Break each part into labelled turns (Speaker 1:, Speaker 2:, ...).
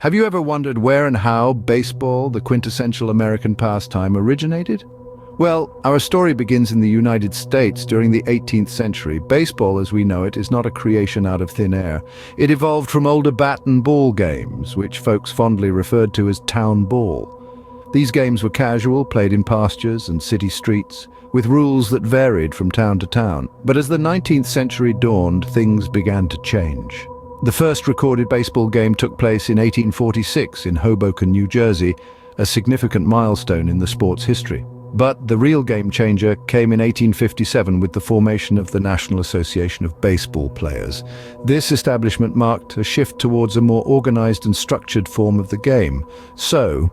Speaker 1: Have you ever wondered where and how baseball, the quintessential American pastime, originated? Well, our story begins in the United States during the 18th century. Baseball, as we know it, is not a creation out of thin air. It evolved from older bat and ball games, which folks fondly referred to as town ball. These games were casual, played in pastures and city streets, with rules that varied from town to town. But as the 19th century dawned, things began to change. The first recorded baseball game took place in 1846 in Hoboken, New Jersey, a significant milestone in the sport's history. But the real game changer came in 1857 with the formation of the National Association of Baseball Players. This establishment marked a shift towards a more organized and structured form of the game. So,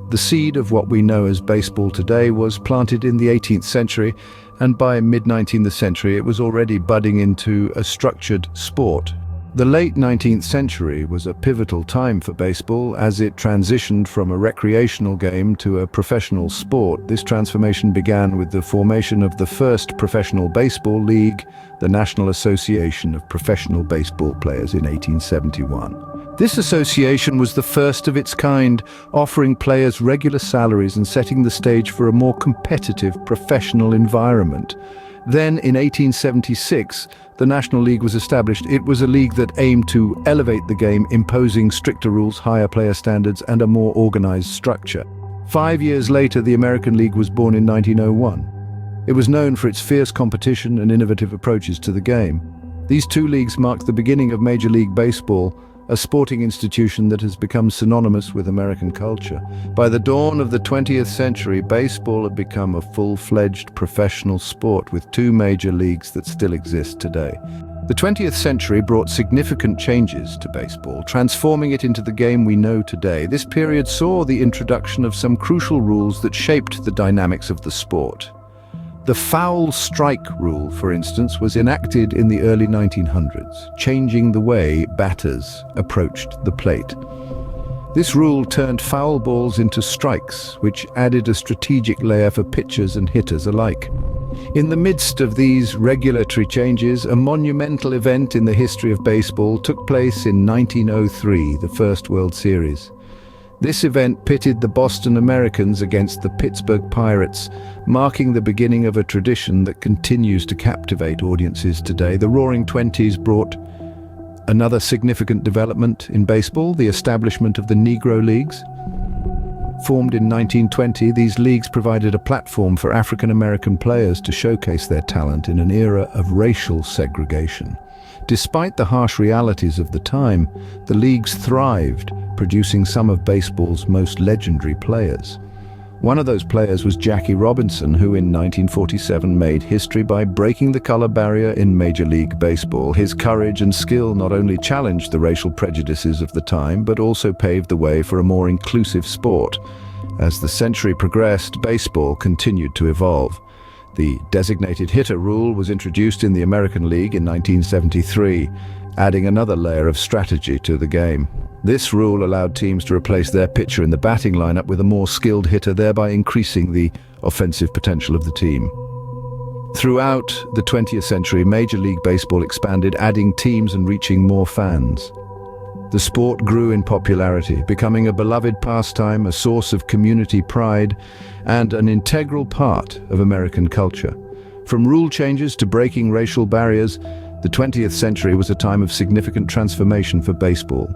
Speaker 1: the seed of what we know as baseball today was planted in the 18th century, and by mid-19th century it was already budding into a structured sport. The late 19th century was a pivotal time for baseball as it transitioned from a recreational game to a professional sport. This transformation began with the formation of the first professional baseball league, the National Association of Professional Baseball Players, in 1871. This association was the first of its kind, offering players regular salaries and setting the stage for a more competitive professional environment. Then, in 1876, the National League was established. It was a league that aimed to elevate the game, imposing stricter rules, higher player standards, and a more organized structure. 5 years later, the American League was born in 1901. It was known for its fierce competition and innovative approaches to the game. These two leagues marked the beginning of Major League Baseball, a sporting institution that has become synonymous with American culture. By the dawn of the 20th century, baseball had become a full-fledged professional sport with two major leagues that still exist today. The 20th century brought significant changes to baseball, transforming it into the game we know today. This period saw the introduction of some crucial rules that shaped the dynamics of the sport. The foul strike rule, for instance, was enacted in the early 1900s, changing the way batters approached the plate. This rule turned foul balls into strikes, which added a strategic layer for pitchers and hitters alike. In the midst of these regulatory changes, a monumental event in the history of baseball took place in 1903, the first World Series. This event pitted the Boston Americans against the Pittsburgh Pirates, marking the beginning of a tradition that continues to captivate audiences today. The Roaring Twenties brought another significant development in baseball, the establishment of the Negro Leagues. Formed in 1920, these leagues provided a platform for African American players to showcase their talent in an era of racial segregation. Despite the harsh realities of the time, the leagues thrived, producing some of baseball's most legendary players. One of those players was Jackie Robinson, who in 1947 made history by breaking the color barrier in Major League Baseball. His courage and skill not only challenged the racial prejudices of the time, but also paved the way for a more inclusive sport. As the century progressed, baseball continued to evolve. The designated hitter rule was introduced in the American League in 1973, adding another layer of strategy to the game. This rule allowed teams to replace their pitcher in the batting lineup with a more skilled hitter, thereby increasing the offensive potential of the team. Throughout the 20th century, Major League Baseball expanded, adding teams and reaching more fans. The sport grew in popularity, becoming a beloved pastime, a source of community pride, and an integral part of American culture. From rule changes to breaking racial barriers, the 20th century was a time of significant transformation for baseball.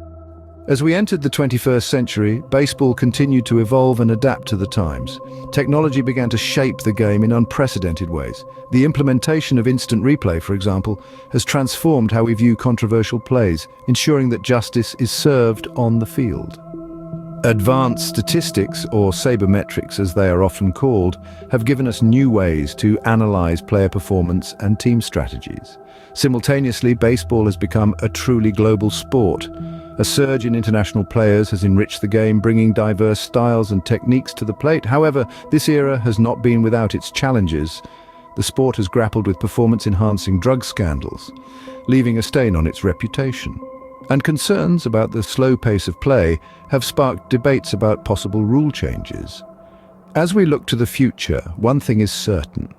Speaker 1: As we entered the 21st century, baseball continued to evolve and adapt to the times. Technology began to shape the game in unprecedented ways. The implementation of instant replay, for example, has transformed how we view controversial plays, ensuring that justice is served on the field. Advanced statistics, or sabermetrics as they are often called, have given us new ways to analyze player performance and team strategies. Simultaneously, baseball has become a truly global sport. A surge in international players has enriched the game, bringing diverse styles and techniques to the plate. However, this era has not been without its challenges. The sport has grappled with performance-enhancing drug scandals, leaving a stain on its reputation. And concerns about the slow pace of play have sparked debates about possible rule changes. As we look to the future, one thing is certain.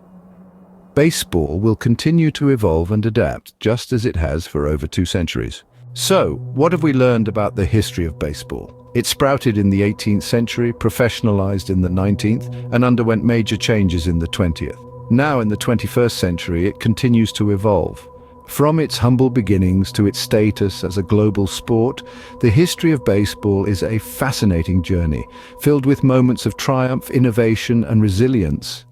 Speaker 1: Baseball will continue to evolve and adapt, just as it has for over 2 centuries. So, what have we learned about the history of baseball? It sprouted in the 18th century, professionalized in the 19th, and underwent major changes in the 20th. Now, in the 21st century, it continues to evolve. From its humble beginnings to its status as a global sport, the history of baseball is a fascinating journey, filled with moments of triumph, innovation, and resilience.